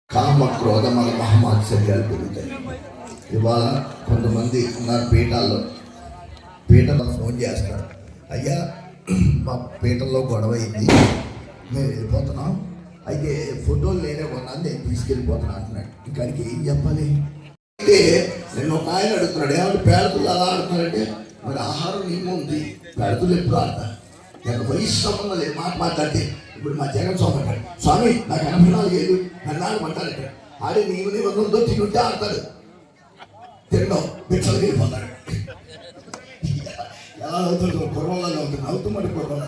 కామ క్రోధ మన మహమాత్సర్యాలు పెరుగుతాయి. ఇవాళ కొంతమంది ఉన్నారు పీటలో ఫోన్ చేస్తారు, అయ్యా మా పీటల్లో గొడవ అయింది, మేము వెళ్ళిపోతున్నాం, అయితే ఫోటోలు నేనే కొన్నాను, నేను తీసుకెళ్ళిపోతున్నాను అంటున్నాడు. ఇక్కడికి ఏం చెప్పాలి అంటే నేను ఒక ఆయన అడుగుతున్నాడు, ఏమంటే పేడతులు అలా ఆడుతున్నాడంటే మరి ఆహారం నియమం ఉంది, పేడతులు ఎప్పుడు ఆడతారు, నాకు వయసు సంబంధం లేదు, మాట్లాడితే ఇప్పుడు మా జగన్ స్వామి అంటాడు, స్వామి నాకు 84 ఏళ్ళు నన్ను అంటారంటే ఆడి నీవు వందలతో తింటే ఆడతాడు, తినడం బిచ్చలకి వెళ్ళిపోతాడు. ఎలా అవుతుందో కుర్రలో అవుతుంది, అవుతూ మరి కుర్రలో.